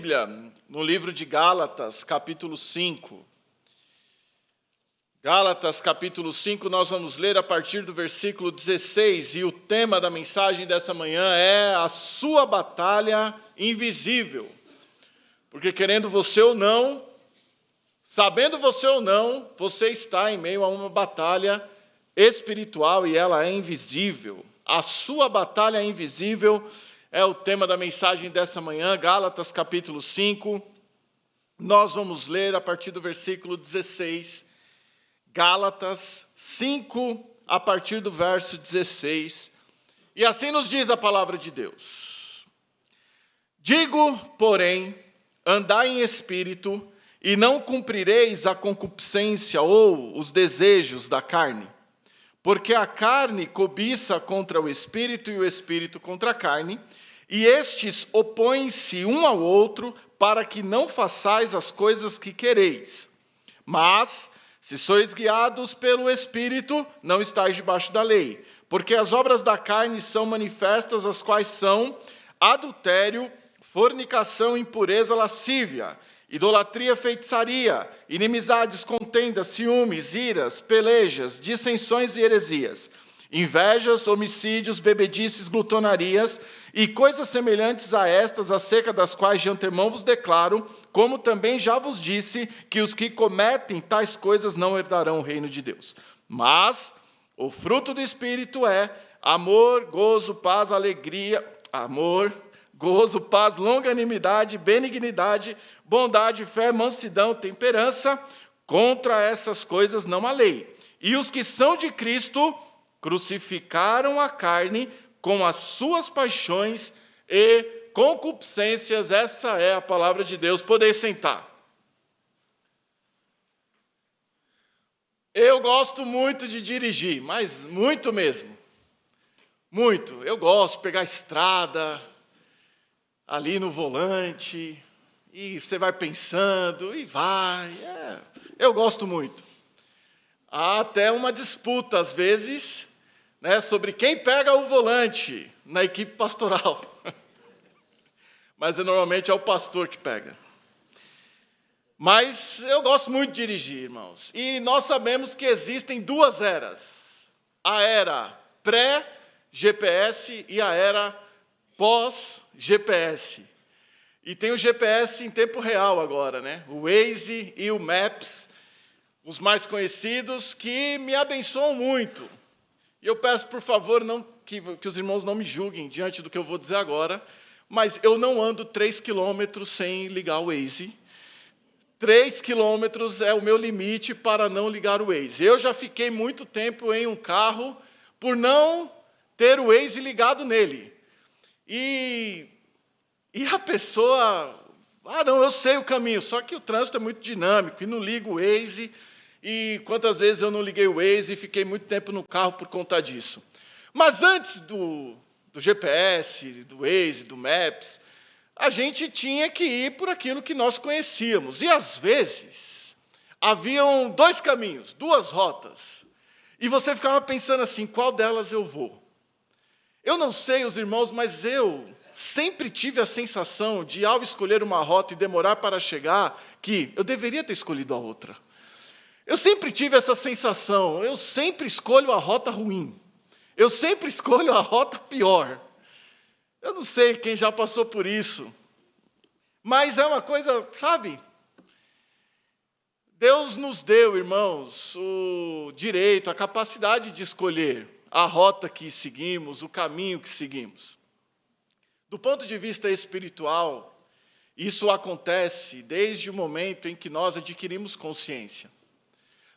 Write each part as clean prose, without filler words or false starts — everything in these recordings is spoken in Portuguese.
Bíblia, no livro de Gálatas, capítulo 5. Gálatas, capítulo 5, nós vamos ler a partir do versículo 16, e o tema da mensagem dessa manhã é a sua batalha invisível. Porque querendo você ou não, sabendo você ou não, você está em meio a uma batalha espiritual e ela é invisível. A sua batalha invisível é o tema da mensagem dessa manhã, Gálatas capítulo 5. Nós vamos ler a partir do versículo 16. Gálatas 5, a partir do verso 16. E assim nos diz a palavra de Deus. Digo, porém, andai em espírito, e não cumprireis a concupiscência ou os desejos da carne. Porque a carne cobiça contra o espírito e o espírito contra a carne, e estes opõem-se um ao outro para que não façais as coisas que quereis. Mas, se sois guiados pelo espírito, não estáis debaixo da lei. Porque as obras da carne são manifestas, as quais são adultério, fornicação, impureza, lascívia, idolatria, feitiçaria, inimizades, contendas, ciúmes, iras, pelejas, dissensões e heresias, invejas, homicídios, bebedices, glutonarias e coisas semelhantes a estas, acerca das quais de antemão vos declaro, como também já vos disse, que os que cometem tais coisas não herdarão o reino de Deus. Mas o fruto do Espírito é amor, gozo, paz, alegria, gozo, paz, longanimidade, benignidade, bondade, fé, mansidão, temperança. Contra essas coisas não há lei. E os que são de Cristo crucificaram a carne com as suas paixões e concupiscências. Essa é a palavra de Deus. Podem sentar. Eu gosto muito de dirigir, mas muito mesmo. Muito. Eu gosto de pegar a estrada ali no volante, e você vai pensando, e vai. Eu gosto muito. Há até uma disputa, às vezes, sobre quem pega o volante na equipe pastoral. Mas normalmente é o pastor que pega. Mas eu gosto muito de dirigir, irmãos. E nós sabemos que existem duas eras. A era pré-GPS e a era pós-GPS. E tem o GPS em tempo real agora, o Waze e o Maps, os mais conhecidos, que me abençoam muito. E eu peço, por favor, que os irmãos não me julguem diante do que eu vou dizer agora, mas eu não ando 3 quilômetros sem ligar o Waze. 3 quilômetros é o meu limite para não ligar o Waze. Eu já fiquei muito tempo em um carro por não ter o Waze ligado nele. E a pessoa, não, eu sei o caminho, só que o trânsito é muito dinâmico, e não ligo o Waze, e quantas vezes eu não liguei o Waze e fiquei muito tempo no carro por conta disso. Mas antes do GPS, do Waze, do Maps, a gente tinha que ir por aquilo que nós conhecíamos, e às vezes haviam 2 caminhos, 2 rotas, e você ficava pensando assim, qual delas eu vou? Eu não sei, os irmãos, mas eu sempre tive a sensação de, ao escolher uma rota e demorar para chegar, que eu deveria ter escolhido a outra. Eu sempre tive essa sensação, eu sempre escolho a rota ruim. Eu sempre escolho a rota pior. Eu não sei quem já passou por isso. Mas é uma coisa, Deus nos deu, irmãos, o direito, a capacidade de escolher a rota que seguimos, o caminho que seguimos. Do ponto de vista espiritual, isso acontece desde o momento em que nós adquirimos consciência.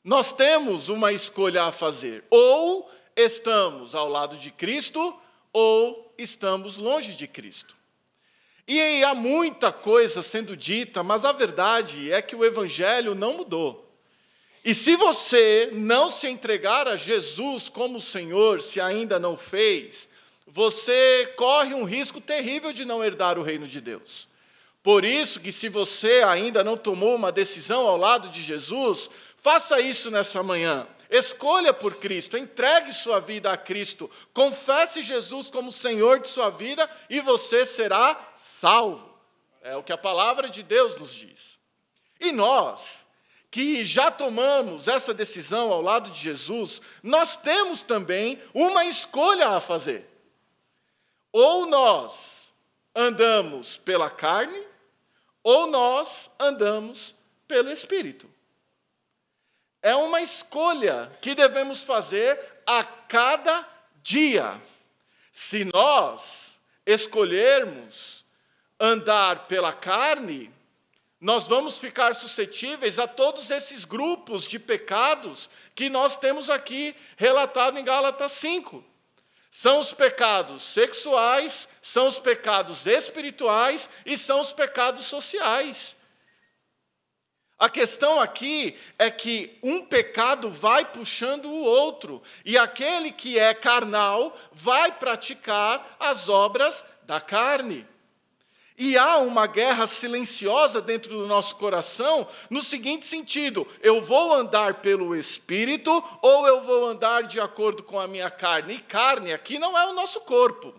Nós temos uma escolha a fazer. Ou estamos ao lado de Cristo, ou estamos longe de Cristo. E há muita coisa sendo dita, mas a verdade é que o Evangelho não mudou. E se você não se entregar a Jesus como Senhor, se ainda não fez, você corre um risco terrível de não herdar o reino de Deus. Por isso que, se você ainda não tomou uma decisão ao lado de Jesus, faça isso nessa manhã. Escolha por Cristo, entregue sua vida a Cristo, confesse Jesus como Senhor de sua vida e você será salvo. É o que a palavra de Deus nos diz. E nós, que já tomamos essa decisão ao lado de Jesus, nós temos também uma escolha a fazer. Ou nós andamos pela carne, ou nós andamos pelo Espírito. É uma escolha que devemos fazer a cada dia. Se nós escolhermos andar pela carne, nós vamos ficar suscetíveis a todos esses grupos de pecados que nós temos aqui relatado em Gálatas 5. São os pecados sexuais, são os pecados espirituais e são os pecados sociais. A questão aqui é que um pecado vai puxando o outro, e aquele que é carnal vai praticar as obras da carne. E há uma guerra silenciosa dentro do nosso coração, no seguinte sentido: eu vou andar pelo Espírito ou eu vou andar de acordo com a minha carne? E carne aqui não é o nosso corpo.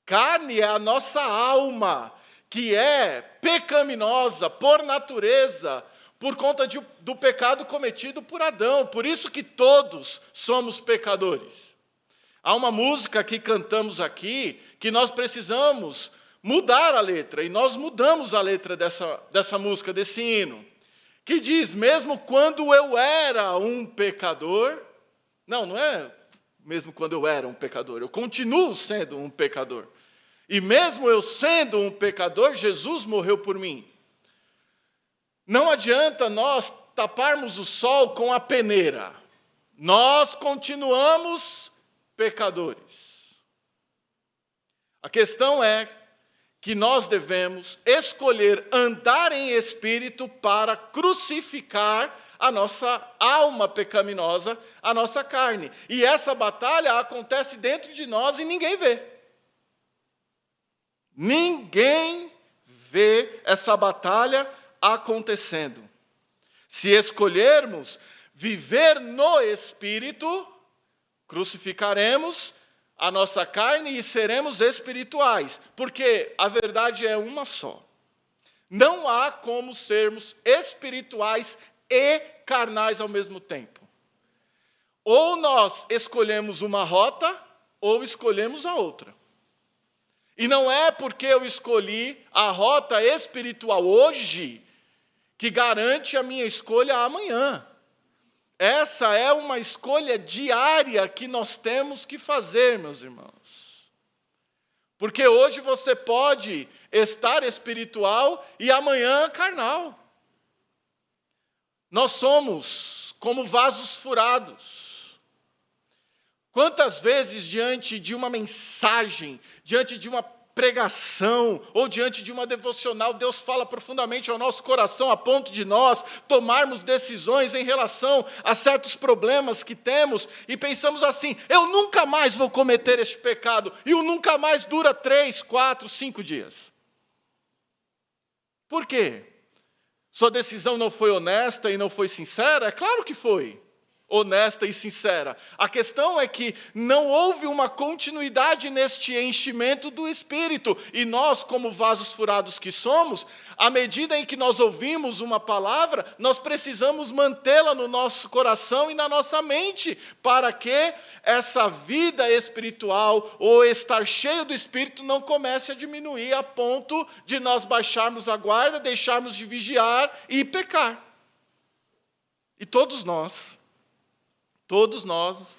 Carne é a nossa alma, que é pecaminosa por natureza, por conta do pecado cometido por Adão. Por isso que todos somos pecadores. Há uma música que cantamos aqui, que nós precisamos mudar a letra, e nós mudamos a letra dessa música, desse hino, que diz: mesmo quando eu era um pecador, não é mesmo quando eu era um pecador, eu continuo sendo um pecador. E mesmo eu sendo um pecador, Jesus morreu por mim. Não adianta nós taparmos o sol com a peneira. Nós continuamos pecadores. A questão é que nós devemos escolher andar em espírito para crucificar a nossa alma pecaminosa, a nossa carne. E essa batalha acontece dentro de nós e ninguém vê. Ninguém vê essa batalha acontecendo. Se escolhermos viver no Espírito, crucificaremos a nossa carne e seremos espirituais, porque a verdade é uma só. Não há como sermos espirituais e carnais ao mesmo tempo. Ou nós escolhemos uma rota, ou escolhemos a outra. E não é porque eu escolhi a rota espiritual hoje que garante a minha escolha amanhã. Essa é uma escolha diária que nós temos que fazer, meus irmãos. Porque hoje você pode estar espiritual e amanhã carnal. Nós somos como vasos furados. Quantas vezes diante de uma mensagem, diante de uma pregação ou diante de uma devocional, Deus fala profundamente ao nosso coração a ponto de nós tomarmos decisões em relação a certos problemas que temos e pensamos assim: eu nunca mais vou cometer este pecado, e o nunca mais dura 3, 4, 5 dias. Por quê? Sua decisão não foi honesta e não foi sincera? É claro que foi honesta e sincera. A questão é que não houve uma continuidade neste enchimento do Espírito. E nós, como vasos furados que somos, à medida em que nós ouvimos uma palavra, nós precisamos mantê-la no nosso coração e na nossa mente, para que essa vida espiritual, ou estar cheio do Espírito, não comece a diminuir a ponto de nós baixarmos a guarda, deixarmos de vigiar e pecar. E todos nós,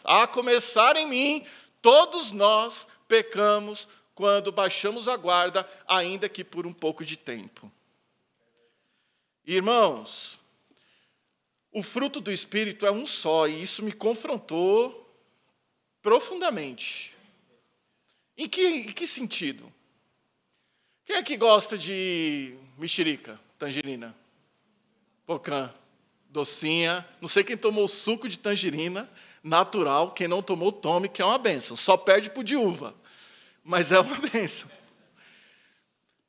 a começar em mim, todos nós pecamos quando baixamos a guarda, ainda que por um pouco de tempo. Irmãos, o fruto do Espírito é um só, e isso me confrontou profundamente. Em que sentido? Quem é que gosta de mexerica, tangerina, pocã? Docinha, não sei quem tomou suco de tangerina natural, quem não tomou, tome, que é uma bênção. Só perde para o de uva, mas é uma bênção.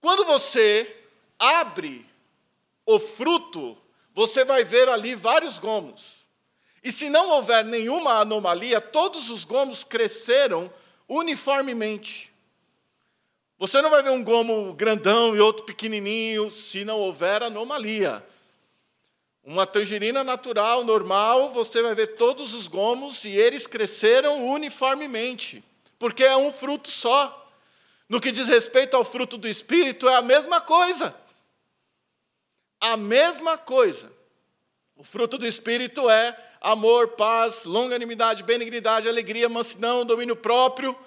Quando você abre o fruto, você vai ver ali vários gomos. E se não houver nenhuma anomalia, todos os gomos cresceram uniformemente. Você não vai ver um gomo grandão e outro pequenininho se não houver anomalia. Uma tangerina natural, normal, você vai ver todos os gomos e eles cresceram uniformemente, porque é um fruto só. No que diz respeito ao fruto do Espírito, é a mesma coisa. A mesma coisa. O fruto do Espírito é amor, paz, longanimidade, benignidade, alegria, mansidão, domínio próprio.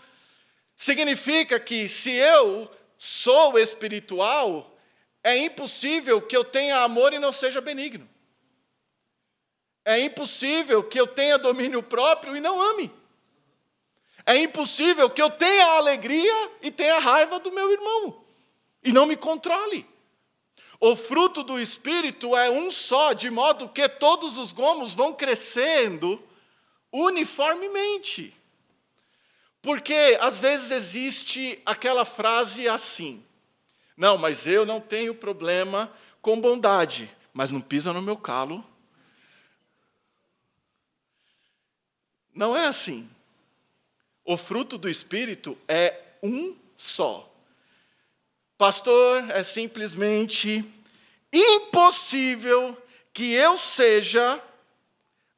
Significa que se eu sou espiritual, é impossível que eu tenha amor e não seja benigno. É impossível que eu tenha domínio próprio e não ame. É impossível que eu tenha alegria e tenha raiva do meu irmão e não me controle. O fruto do Espírito é um só, de modo que todos os gomos vão crescendo uniformemente. Porque às vezes existe aquela frase assim: não, mas eu não tenho problema com bondade, mas não pisa no meu calo. Não é assim. O fruto do Espírito é um só. Pastor, é simplesmente impossível que eu seja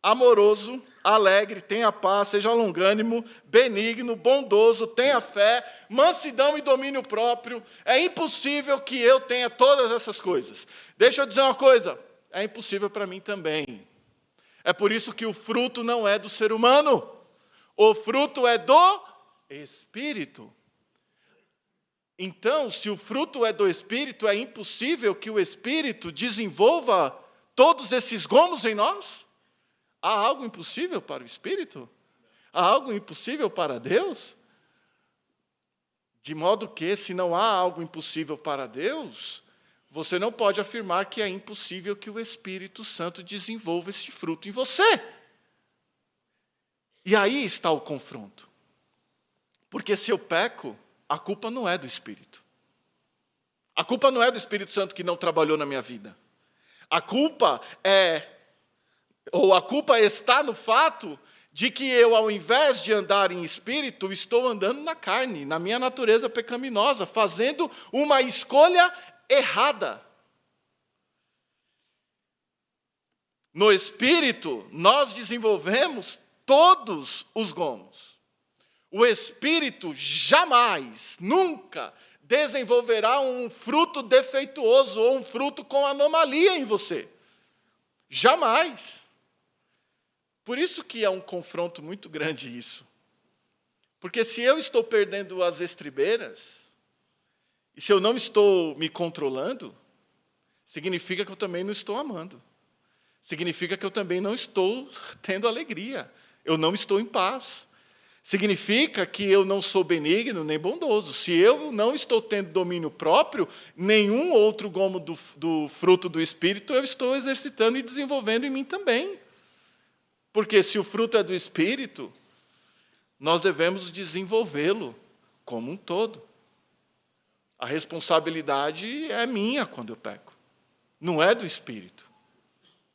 amoroso, alegre, tenha paz, seja longânimo, benigno, bondoso, tenha fé, mansidão e domínio próprio. É impossível que eu tenha todas essas coisas. Deixa eu dizer uma coisa, é impossível para mim também. É por isso que o fruto não é do ser humano. O fruto é do Espírito. Então, se o fruto é do Espírito, é impossível que o Espírito desenvolva todos esses gomos em nós? Há algo impossível para o Espírito? Há algo impossível para Deus? De modo que, se não há algo impossível para Deus, você não pode afirmar que é impossível que o Espírito Santo desenvolva esse fruto em você. E aí está o confronto. Porque se eu peco, a culpa não é do Espírito. A culpa não é do Espírito Santo que não trabalhou na minha vida. A culpa está no fato de que eu, ao invés de andar em espírito, estou andando na carne, na minha natureza pecaminosa, fazendo uma escolha errada. No espírito, nós desenvolvemos todos os gomos. O Espírito jamais, nunca desenvolverá um fruto defeituoso ou um fruto com anomalia em você. Jamais. Por isso que é um confronto muito grande isso. Porque se eu estou perdendo as estribeiras, e se eu não estou me controlando, significa que eu também não estou amando. Significa que eu também não estou tendo alegria. Eu não estou em paz. Significa que eu não sou benigno nem bondoso. Se eu não estou tendo domínio próprio, nenhum outro gomo do fruto do Espírito eu estou exercitando e desenvolvendo em mim também. Porque se o fruto é do Espírito, nós devemos desenvolvê-lo como um todo. A responsabilidade é minha quando eu peco. Não é do Espírito.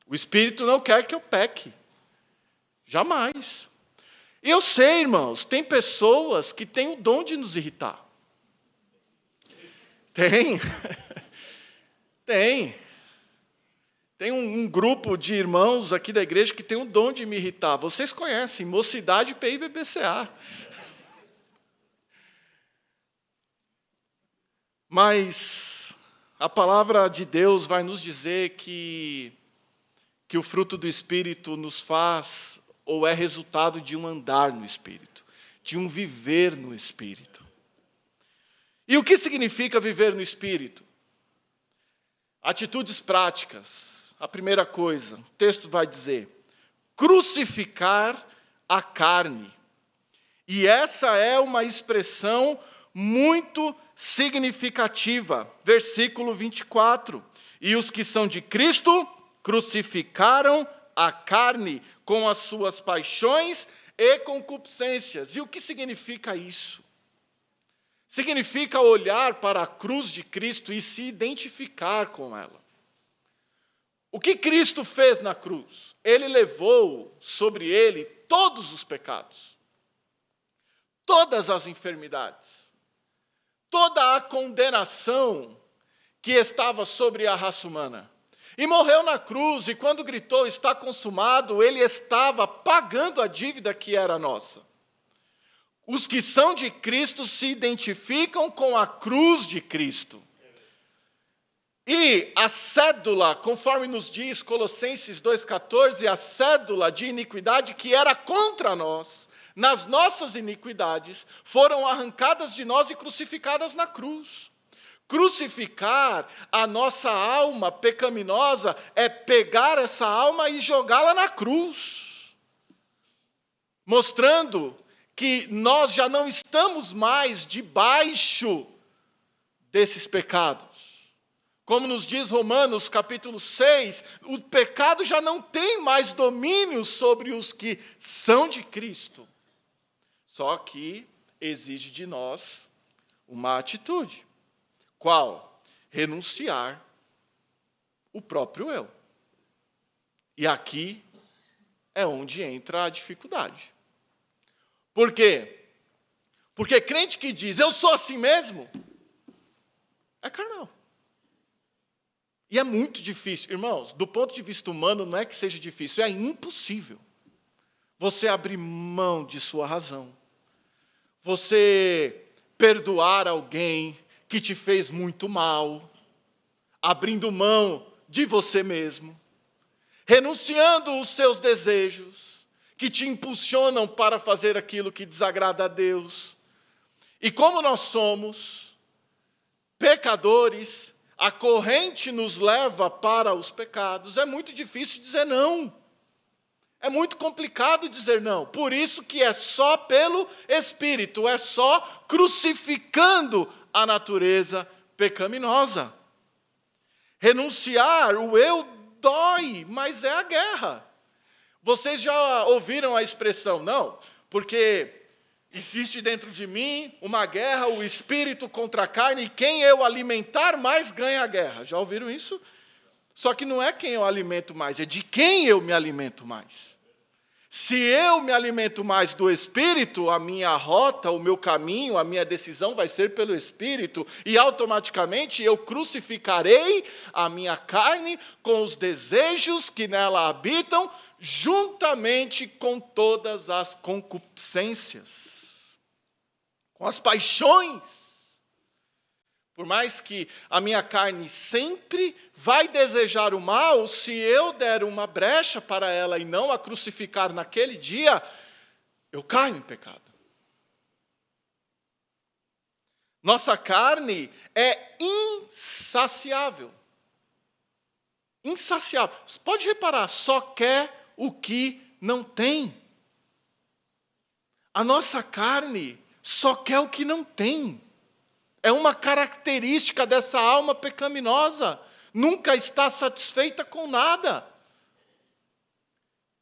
O Espírito não quer que eu peque. Jamais. E eu sei, irmãos, tem pessoas que têm o dom de nos irritar. Tem. Tem. Tem um grupo de irmãos aqui da igreja que tem o dom de me irritar. Vocês conhecem, Mocidade PIBBCA. Mas a palavra de Deus vai nos dizer que o fruto do Espírito nos faz, ou é resultado de um andar no Espírito, de um viver no Espírito. E o que significa viver no Espírito? Atitudes práticas. A primeira coisa, o texto vai dizer, crucificar a carne. E essa é uma expressão muito significativa. Versículo 24. E os que são de Cristo crucificaram a carne com as suas paixões e concupiscências. E o que significa isso? Significa olhar para a cruz de Cristo e se identificar com ela. O que Cristo fez na cruz? Ele levou sobre ele todos os pecados, todas as enfermidades, toda a condenação que estava sobre a raça humana. E morreu na cruz, e quando gritou, está consumado, ele estava pagando a dívida que era nossa. Os que são de Cristo se identificam com a cruz de Cristo. E a cédula, conforme nos diz Colossenses 2,14, a cédula de iniquidade que era contra nós, nas nossas iniquidades, foram arrancadas de nós e crucificadas na cruz. Crucificar a nossa alma pecaminosa é pegar essa alma e jogá-la na cruz, mostrando que nós já não estamos mais debaixo desses pecados. Como nos diz Romanos capítulo 6, o pecado já não tem mais domínio sobre os que são de Cristo. Só que exige de nós uma atitude. Qual? Renunciar o próprio eu. E aqui é onde entra a dificuldade. Por quê? Porque crente que diz, eu sou assim mesmo, é carnal. E é muito difícil. Irmãos, do ponto de vista humano, não é que seja difícil, é impossível. Você abrir mão de sua razão. Você perdoar alguém que te fez muito mal, abrindo mão de você mesmo, renunciando os seus desejos, que te impulsionam para fazer aquilo que desagrada a Deus. E como nós somos pecadores, a corrente nos leva para os pecados, é muito difícil dizer não. É muito complicado dizer não. Por isso que é só pelo Espírito, é só crucificando a natureza pecaminosa. Renunciar o eu dói, mas é a guerra. Vocês já ouviram a expressão, não? Porque existe dentro de mim uma guerra, o espírito contra a carne, e quem eu alimentar mais ganha a guerra. Já ouviram isso? Só que não é quem eu alimento mais, é de quem eu me alimento mais. Se eu me alimento mais do Espírito, a minha rota, o meu caminho, a minha decisão vai ser pelo Espírito, e automaticamente eu crucificarei a minha carne com os desejos que nela habitam, juntamente com todas as concupiscências, com as paixões. Por mais que a minha carne sempre vai desejar o mal, se eu der uma brecha para ela e não a crucificar naquele dia, eu caio em pecado. Nossa carne é insaciável. Insaciável. Você pode reparar, só quer o que não tem. A nossa carne só quer o que não tem. É uma característica dessa alma pecaminosa. Nunca está satisfeita com nada.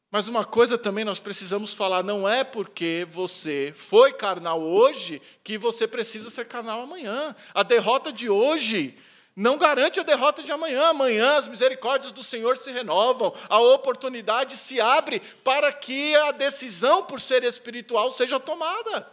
Mas uma coisa também nós precisamos falar, não é porque você foi carnal hoje que você precisa ser carnal amanhã. A derrota de hoje não garante a derrota de amanhã. Amanhã as misericórdias do Senhor se renovam, a oportunidade se abre para que a decisão por ser espiritual seja tomada.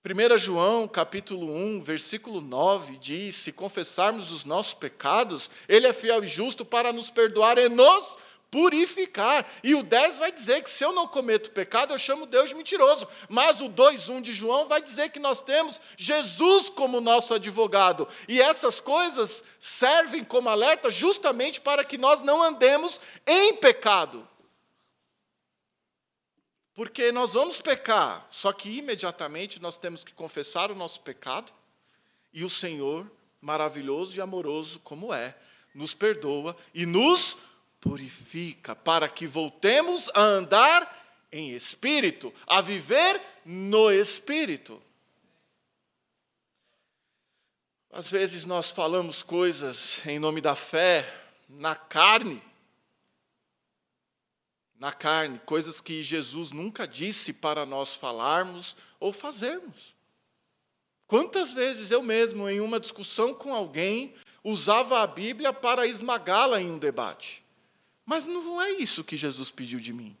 1 João, capítulo 1, versículo 9, diz, se confessarmos os nossos pecados, Ele é fiel e justo para nos perdoar e nos purificar. E o 10 vai dizer que se eu não cometo pecado, eu chamo Deus de mentiroso. Mas o 2:1 de João vai dizer que nós temos Jesus como nosso advogado. E essas coisas servem como alerta justamente para que nós não andemos em pecado. Porque nós vamos pecar, só que imediatamente nós temos que confessar o nosso pecado, e o Senhor, maravilhoso e amoroso como é, nos perdoa e nos purifica, para que voltemos a andar em espírito, a viver no espírito. Às vezes nós falamos coisas em nome da fé, na carne, coisas que Jesus nunca disse para nós falarmos ou fazermos. Quantas vezes eu mesmo, em uma discussão com alguém, usava a Bíblia para esmagá-la em um debate. Mas não é isso que Jesus pediu de mim.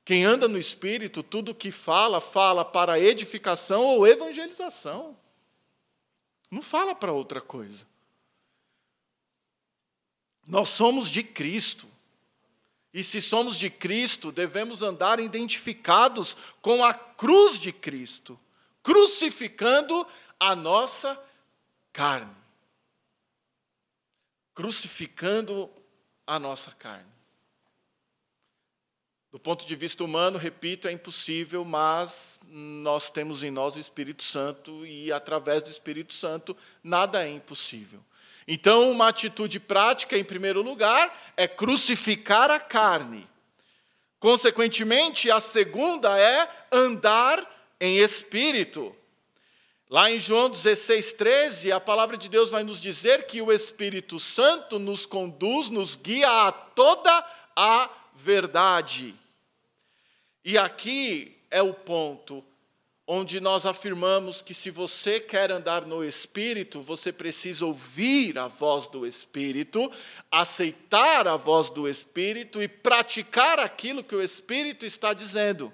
Quem anda no Espírito, tudo que fala, fala para edificação ou evangelização. Não fala para outra coisa. Nós somos de Cristo. E se somos de Cristo, devemos andar identificados com a cruz de Cristo, crucificando a nossa carne. Crucificando a nossa carne. Do ponto de vista humano, repito, é impossível, mas nós temos em nós o Espírito Santo e através do Espírito Santo nada é impossível. Então, uma atitude prática, em primeiro lugar, é crucificar a carne. Consequentemente, a segunda é andar em espírito. Lá em João 16:13, a palavra de Deus vai nos dizer que o Espírito Santo nos conduz, nos guia a toda a verdade. E aqui é o ponto onde nós afirmamos que se você quer andar no Espírito, você precisa ouvir a voz do Espírito, aceitar a voz do Espírito e praticar aquilo que o Espírito está dizendo.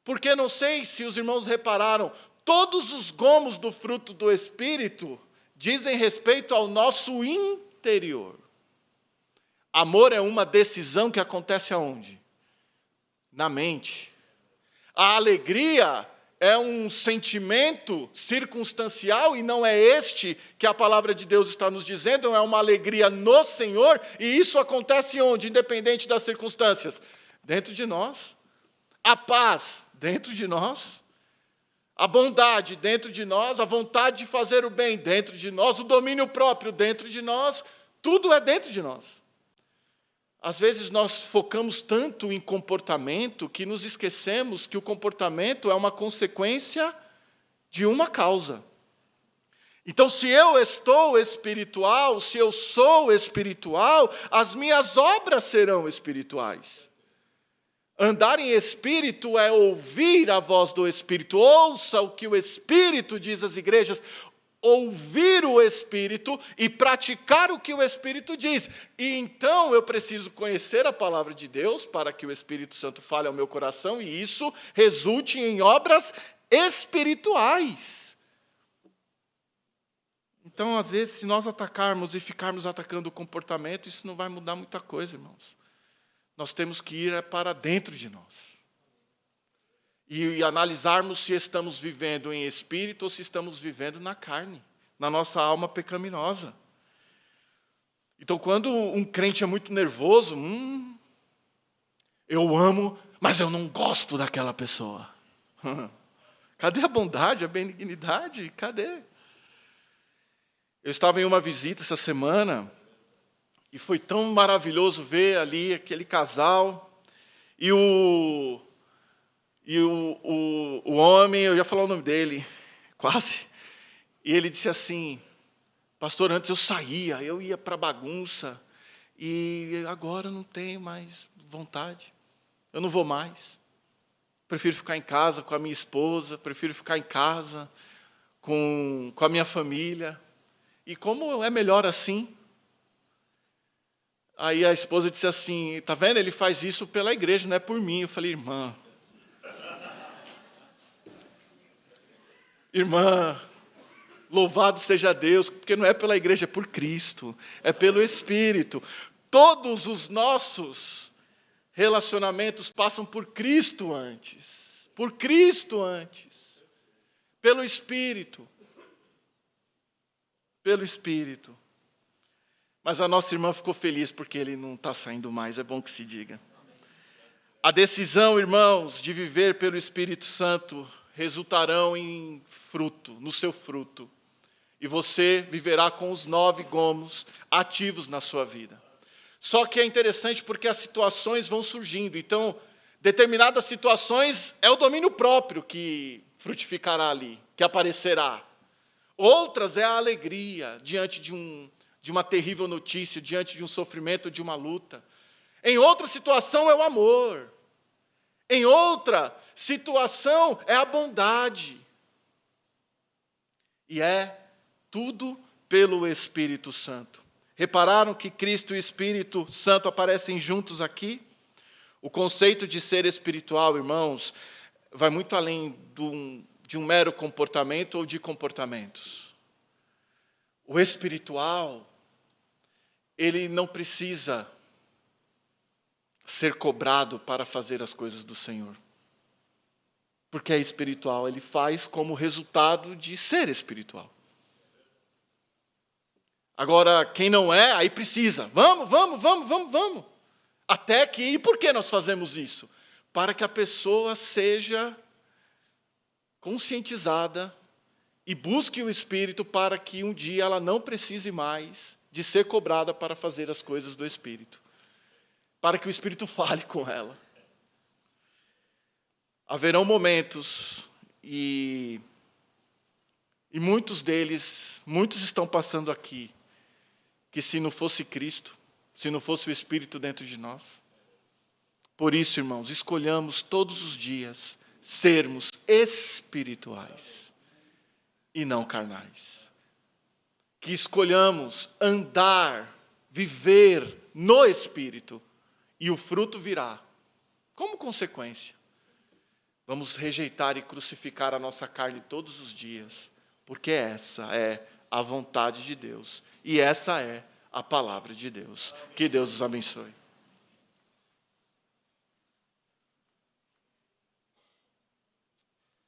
Porque não sei se os irmãos repararam, todos os gomos do fruto do Espírito dizem respeito ao nosso interior. Amor é uma decisão que acontece aonde? Na mente. A alegria é um sentimento circunstancial e não é este que a palavra de Deus está nos dizendo, é uma alegria no Senhor, e isso acontece onde? Independente das circunstâncias. Dentro de nós. A paz dentro de nós. A bondade dentro de nós, a vontade de fazer o bem dentro de nós, o domínio próprio dentro de nós, tudo é dentro de nós. Às vezes nós focamos tanto em comportamento que nos esquecemos que o comportamento é uma consequência de uma causa. Então, se eu estou espiritual, se eu sou espiritual, as minhas obras serão espirituais. Andar em espírito é ouvir a voz do Espírito. Ouça o que o Espírito diz às igrejas. Ouvir o Espírito e praticar o que o Espírito diz. E então eu preciso conhecer a palavra de Deus para que o Espírito Santo fale ao meu coração e isso resulte em obras espirituais. Então, às vezes, se nós atacarmos e ficarmos atacando o comportamento, isso não vai mudar muita coisa, irmãos. Nós temos que ir para dentro de nós. E analisarmos se estamos vivendo em espírito ou se estamos vivendo na carne, na nossa alma pecaminosa. Então, quando um crente é muito nervoso, eu amo, mas eu não gosto daquela pessoa. Cadê a bondade, a benignidade? Cadê? Eu estava em uma visita essa semana e foi tão maravilhoso ver ali aquele casal e o homem, eu ia falar o nome dele, quase, e ele disse assim, pastor, antes eu saía, eu ia para bagunça, e agora não tenho mais vontade, eu não vou mais, prefiro ficar em casa com a minha esposa, prefiro ficar em casa com a minha família, e como é melhor assim? Aí a esposa disse assim, tá vendo, ele faz isso pela igreja, não é por mim. Eu falei, irmã, louvado seja Deus, porque não é pela igreja, é por Cristo, é pelo Espírito. Todos os nossos relacionamentos passam por Cristo antes, pelo Espírito, Mas a nossa irmã ficou feliz porque ele não está saindo mais, é bom que se diga. A decisão, irmãos, de viver pelo Espírito Santo resultarão em fruto, no seu fruto. E você viverá com os 9 gomos ativos na sua vida. Só que é interessante porque as situações vão surgindo. Então, determinadas situações é o domínio próprio que frutificará ali, que aparecerá. Outras é a alegria diante de uma terrível notícia, diante de um sofrimento, de uma luta. Em outra situação é o amor. Em outra situação é a bondade. E é tudo pelo Espírito Santo. Repararam que Cristo e o Espírito Santo aparecem juntos aqui? O conceito de ser espiritual, irmãos, vai muito além de um mero comportamento ou de comportamentos. O espiritual, ele não precisa ser cobrado para fazer as coisas do Senhor. Porque é espiritual, ele faz como resultado de ser espiritual. Agora, quem não é, aí precisa. Vamos. Até que, e por que nós fazemos isso? Para que a pessoa seja conscientizada e busque o Espírito para que um dia ela não precise mais de ser cobrada para fazer as coisas do Espírito. Para que o Espírito fale com ela. Haverão momentos, e muitos deles, muitos estão passando aqui, que se não fosse Cristo, se não fosse o Espírito dentro de nós. Por isso, irmãos, escolhamos todos os dias sermos espirituais e não carnais. Que escolhamos andar, viver no Espírito, e o fruto virá como consequência. Vamos rejeitar e crucificar a nossa carne todos os dias, porque essa é a vontade de Deus e essa é a palavra de Deus. Que Deus os abençoe.